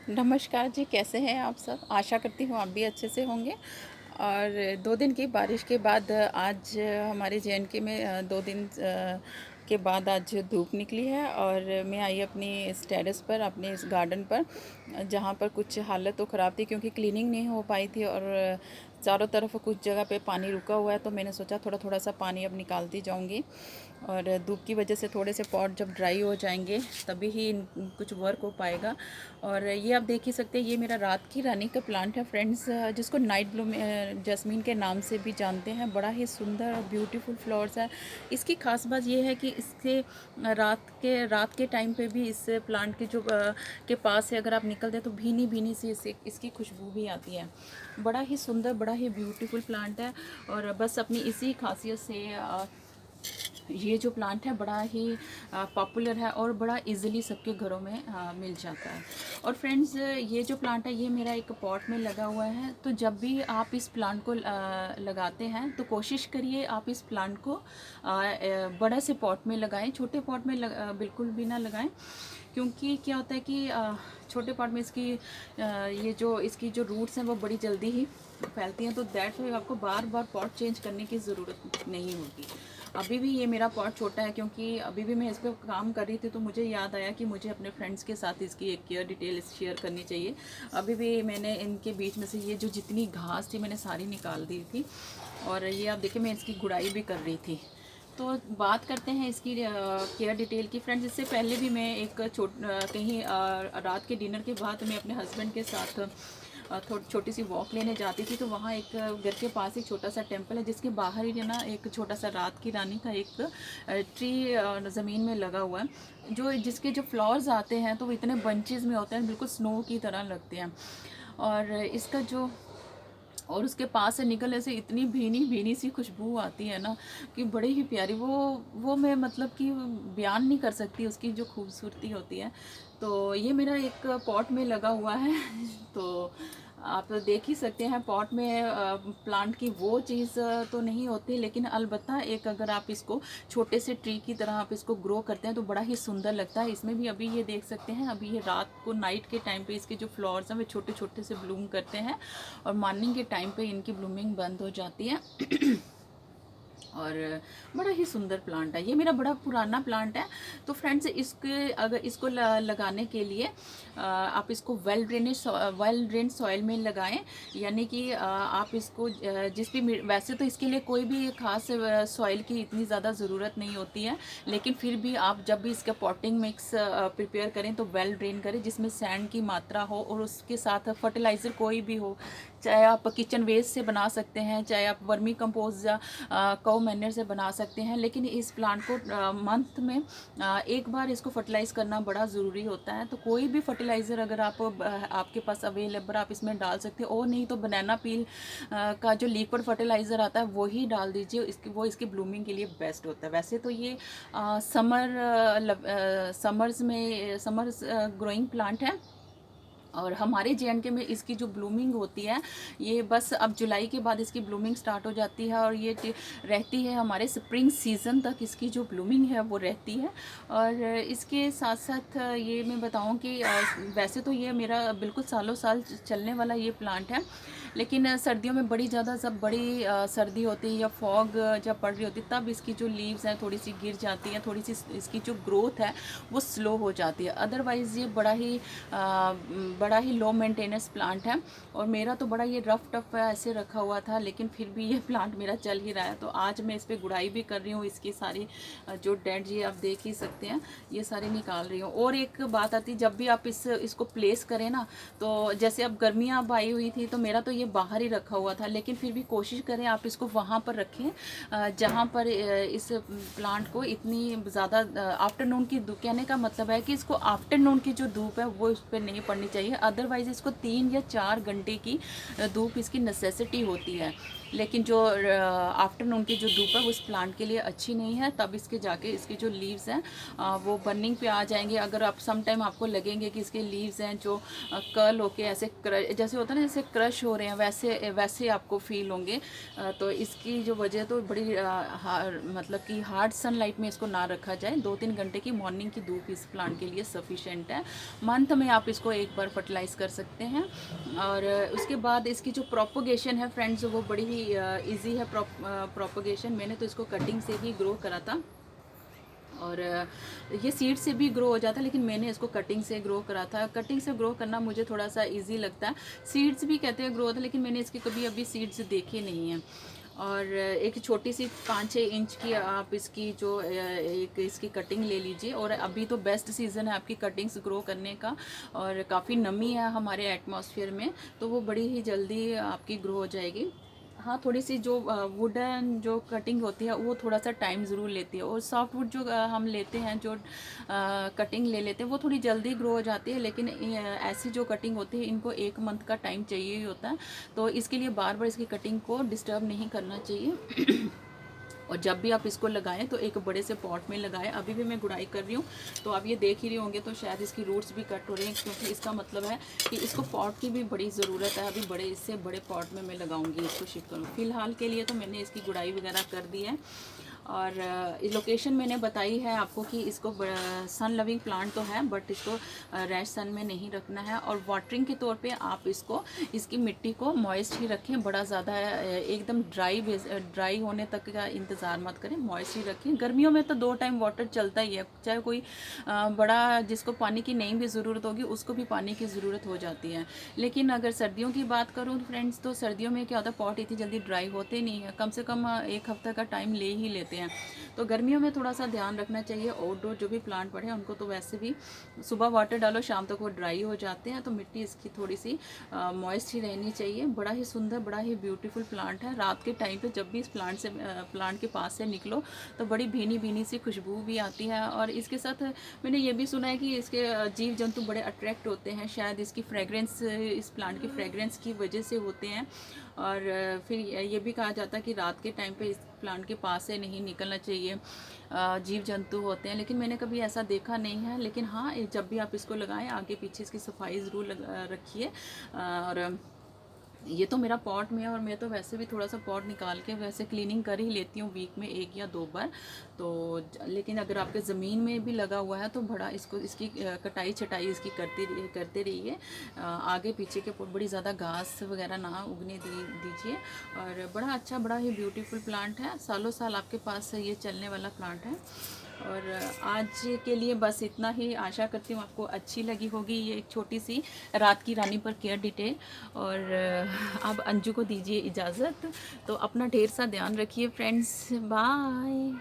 नमस्कार जी, कैसे हैं आप सब? आशा करती हूँ आप भी अच्छे से होंगे। और 2 दिन की बारिश के बाद आज हमारे जेएनके में 2 दिन के बाद आज धूप निकली है और मैं आई अपनी इस टेरेस पर, अपने इस गार्डन पर, जहाँ पर कुछ हालत तो ख़राब थी क्योंकि क्लीनिंग नहीं हो पाई थी और चारों तरफ कुछ जगह पे पानी रुका हुआ है, तो मैंने सोचा थोड़ा थोड़ा सा पानी अब निकालती जाऊँगी। और धूप की वजह से थोड़े से पॉट जब ड्राई हो जाएंगे तभी ही कुछ वर्क हो पाएगा। और ये आप देख ही सकते हैं, ये मेरा रात की रानी का प्लांट है फ्रेंड्स, जिसको नाइट ब्लूम जैस्मीन के नाम से भी जानते हैं। बड़ा ही सुंदर और ब्यूटीफुल फ्लावर्स है। इसकी खास बात ये है कि इसके रात के टाइम पे भी इस प्लांट के के पास से अगर आप निकलते हैं तो भीनी भीनी सी इसकी खुशबू भी आती है। बड़ा ही सुंदर, बड़ा ही ब्यूटीफुल प्लांट है। और बस अपनी इसी खासियत से ये जो प्लांट है बड़ा ही पॉपुलर है और बड़ा इजीली सबके घरों में मिल जाता है। और फ्रेंड्स, ये जो प्लांट है ये मेरा एक पॉट में लगा हुआ है। तो जब भी आप इस प्लांट को लगाते हैं तो कोशिश करिए आप इस प्लांट को बड़े से पॉट में लगाएं, छोटे पॉट में बिल्कुल भी ना लगाएं। क्योंकि क्या होता है कि छोटे पॉट में इसकी जो रूट्स हैं वो बड़ी जल्दी ही फैलती हैं, तो दैट्स वाई आपको बार बार पॉट चेंज करने की ज़रूरत नहीं होगी। अभी भी ये मेरा पॉट छोटा है क्योंकि अभी भी मैं इस पर काम कर रही थी, तो मुझे याद आया कि मुझे अपने फ्रेंड्स के साथ इसकी एक केयर डिटेल शेयर करनी चाहिए। अभी भी मैंने इनके बीच में से ये जो जितनी घास थी मैंने सारी निकाल दी थी। और ये आप देखिए, मैं इसकी गुड़ाई भी कर रही थी। तो बात करते हैं इसकी केयर डिटेल की फ्रेंड्स। इससे पहले भी मैं एक कहीं रात के डिनर के बाद मैं अपने हस्बैंड के साथ छोटी सी वॉक लेने जाती थी, तो वहाँ एक घर के पास एक छोटा सा टेंपल है जिसके बाहर ही ना एक छोटा सा रात की रानी का एक ट्री ज़मीन में लगा हुआ है, जिसके जो फ्लावर्स आते हैं तो वो इतने बंचेस में होते हैं, बिल्कुल स्नो की तरह लगते हैं। और इसका जो और उसके पास से निकलने से इतनी भीनी भीनी सी खुशबू आती है ना कि बड़ी ही प्यारी, वो मैं मतलब कि बयान नहीं कर सकती उसकी जो खूबसूरती होती है। तो ये मेरा एक पॉट में लगा हुआ है तो आप देख ही सकते हैं पॉट में प्लांट की वो चीज़ तो नहीं होती, लेकिन अलबत्ता एक अगर आप इसको छोटे से ट्री की तरह आप इसको ग्रो करते हैं तो बड़ा ही सुंदर लगता है। इसमें भी अभी ये देख सकते हैं, अभी ये रात को नाइट के टाइम पे इसके जो फ्लावर्स हैं वे छोटे छोटे से ब्लूम करते हैं और मॉर्निंग के टाइम पे इनकी ब्लूमिंग बंद हो जाती है। और बड़ा ही सुंदर प्लांट है, ये मेरा बड़ा पुराना प्लांट है। तो फ्रेंड्स, अगर इसको लगाने के लिए आप इसको वेल ड्रेन सॉइल में लगाएं। यानी कि आप इसको वैसे तो इसके लिए कोई भी खास सॉइल की इतनी ज़्यादा ज़रूरत नहीं होती है, लेकिन फिर भी आप जब भी इसका पॉटिंग मिक्स प्रिपेयर करें तो वेल ड्रेन करें, जिसमें सैंड की मात्रा हो और उसके साथ फर्टिलाइज़र कोई भी हो। चाहे आप किचन वेस्ट से बना सकते हैं, चाहे आप वर्मी कंपोस्ट या कौ मैन्योर से बना सकते हैं, लेकिन इस प्लांट को मंथ में एक बार इसको फर्टिलाइज़ करना बड़ा ज़रूरी होता है। तो कोई भी फर्टिलाइज़र अगर आपके पास अवेलेबल आप इसमें डाल सकते हैं, और नहीं तो बनाना पील का जो लिक्विड फर्टिलाइज़र आता है वही डाल दीजिए, वो इसकी ब्लूमिंग के लिए बेस्ट होता है। वैसे तो ये समर्स ग्रोइंग प्लांट है और हमारे जेएनके में इसकी जो ब्लूमिंग होती है ये बस अब जुलाई के बाद इसकी ब्लूमिंग स्टार्ट हो जाती है और ये रहती है हमारे स्प्रिंग सीज़न तक, इसकी जो ब्लूमिंग है वो रहती है। और इसके साथ साथ ये मैं बताऊं कि वैसे तो ये मेरा बिल्कुल सालों साल चलने वाला ये प्लांट है, लेकिन सर्दियों में बड़ी ज़्यादा जब बड़ी सर्दी होती है या फॉग जब पड़ रही होती है तब इसकी जो लीव्स हैं थोड़ी सी गिर जाती हैं, थोड़ी सी इसकी जो ग्रोथ है वो स्लो हो जाती है। अदरवाइज़ ये बड़ा ही लो मेंटेनेंस प्लांट है और मेरा तो बड़ा ये रफ टफ ऐसे रखा हुआ था, लेकिन फिर भी ये प्लांट मेरा चल ही रहा है। तो आज मैं इस पर गुड़ाई भी कर रही हूँ, इसकी सारी जो डेड ये आप देख ही सकते हैं ये सारी निकाल रही हूँ। और एक बात आती, जब भी आप इसको प्लेस करें ना, तो जैसे अब गर्मियाँ अब आई हुई थी तो मेरा तो ये बाहर ही रखा हुआ था, लेकिन फिर भी कोशिश करें आप इसको वहाँ पर रखें जहाँ पर इस प्लांट को इतनी ज़्यादा आफ्टरनून की कहने का मतलब है कि इसको आफ्टरनून की जो धूप है वो इस पर नहीं पड़नी चाहिए। अदरवाइज़ इसको 3 या 4 घंटे की धूप इसकी नेसेसिटी होती है। लेकिन जो आफ्टरनून की जो धूप है वो इस प्लांट के लिए अच्छी नहीं है, तब इसके जाके इसकी जो लीव्स हैं वो बर्निंग पे आ जाएंगे। अगर आप सम टाइम आपको लगेंगे कि इसके लीव्स हैं जो कर्ल होके ऐसे जैसे होता है ना, जैसे क्रश हो रहे हैं, वैसे वैसे आपको फील होंगे। तो इसकी जो वजह तो बड़ी मतलब कि हार्ड सनलाइट में इसको ना रखा जाए। 2-3 घंटे की मॉर्निंग की धूप इस प्लांट के लिए सफिशेंट है। मंथ में आप इसको एक बार फर्टिलाइज़ कर सकते हैं। और उसके बाद इसकी जो प्रोपोगेशन है फ्रेंड्स, वो बड़ी ही ईजी है प्रोपोगेशन। मैंने तो इसको कटिंग से ही ग्रो करा था, और ये सीड से भी ग्रो हो जाता है, लेकिन मैंने इसको कटिंग से ग्रो करा था। कटिंग से ग्रो करना मुझे थोड़ा सा इजी लगता है। सीड्स भी कहते हैं ग्रो होता है, लेकिन मैंने इसके कभी अभी सीड्स देखे नहीं हैं। और एक छोटी सी 5-6 इंच की आप इसकी जो एक इसकी कटिंग ले लीजिए। और अभी तो बेस्ट सीज़न है आपकी कटिंग्स ग्रो करने का, और काफ़ी नमी है हमारे एटमॉस्फेयर में, तो वो बड़ी ही जल्दी आपकी ग्रो हो जाएगी। हाँ, थोड़ी सी जो वुडन जो कटिंग होती है वो थोड़ा सा टाइम ज़रूर लेती है, और सॉफ्ट वुड जो हम लेते हैं, जो कटिंग ले लेते हैं, वो थोड़ी जल्दी ग्रो हो जाती है। लेकिन ऐसी जो कटिंग होती है इनको 1 मंथ का टाइम चाहिए ही होता है, तो इसके लिए बार बार इसकी कटिंग को डिस्टर्ब नहीं करना चाहिए। और जब भी आप इसको लगाएं तो एक बड़े से पॉट में लगाएं। अभी भी मैं गुड़ाई कर रही हूँ, तो आप ये देख ही रहे होंगे, तो शायद इसकी रूट्स भी कट हो रही हैं, क्योंकि इसका मतलब है कि इसको पॉट की भी बड़ी ज़रूरत है। अभी बड़े इससे बड़े पॉट में मैं लगाऊंगी इसको, शिफ्ट करूँ। फिलहाल के लिए तो मैंने इसकी गुड़ाई वगैरह कर दी है। और लोकेशन मैंने बताई है आपको कि इसको सन लविंग प्लांट तो है, बट इसको रैश सन में नहीं रखना है। और वाटरिंग के तौर पे आप इसको, इसकी मिट्टी को मॉइस्ट ही रखें, बड़ा ज़्यादा एकदम ड्राई होने तक का इंतज़ार मत करें, मॉइस्ट ही रखें। गर्मियों में तो 2 टाइम वाटर चलता ही है, चाहे कोई बड़ा जिसको पानी की नहीं भी ज़रूरत होगी उसको भी पानी की ज़रूरत हो जाती है। लेकिन अगर सर्दियों की बात करूँ फ्रेंड्स, तो सर्दियों में क्या होता है, पॉट इतनी जल्दी ड्राई होते नहीं है, कम से कम 1 हफ्ते का टाइम ले ही लेते हैं। तो गर्मियों में थोड़ा सा ध्यान रखना चाहिए। आउटडोर जो भी प्लांट पड़े हैं उनको तो वैसे भी सुबह वाटर डालो, शाम तक वो ड्राई हो जाते हैं, तो मिट्टी इसकी थोड़ी सी मॉइस्ट ही रहनी चाहिए। बड़ा ही सुंदर, बड़ा ही ब्यूटीफुल प्लांट है। रात के टाइम पे जब भी इस प्लांट के पास से निकलो तो बड़ी भीनी भीनी सी खुशबू भी आती है। और इसके साथ मैंने ये भी सुना है कि इसके जीव जंतु बड़े अट्रैक्ट होते हैं, शायद इसकी फ्रेगरेंस, इस प्लांट की फ्रेगरेंस की वजह से होते हैं। और फिर ये भी कहा जाता है कि रात के टाइम पे इस प्लांट के पास से नहीं निकलना चाहिए, जीव जंतु होते हैं। लेकिन मैंने कभी ऐसा देखा नहीं है। लेकिन हाँ, जब भी आप इसको लगाएं आगे पीछे इसकी सफाई ज़रूर रखिए। और ये तो मेरा पॉट में है, और मैं तो वैसे भी थोड़ा सा पॉट निकाल के वैसे क्लीनिंग कर ही लेती हूँ वीक में 1 या 2 बार। तो लेकिन अगर आपके ज़मीन में भी लगा हुआ है तो बड़ा इसको, इसकी कटाई छटाई इसकी करते रहिए। आगे पीछे के बड़ी ज़्यादा घास वगैरह ना उगने दीजिए। और बड़ा अच्छा, बड़ा ही ब्यूटीफुल प्लांट है, सालों साल आपके पास ये चलने वाला प्लांट है। और आज के लिए बस इतना ही। आशा करती हूँ आपको अच्छी लगी होगी ये एक छोटी सी रात की रानी पर केयर डिटेल। और अब अंजू को दीजिए इजाज़त। तो अपना ढेर सा ध्यान रखिए फ्रेंड्स, बाय।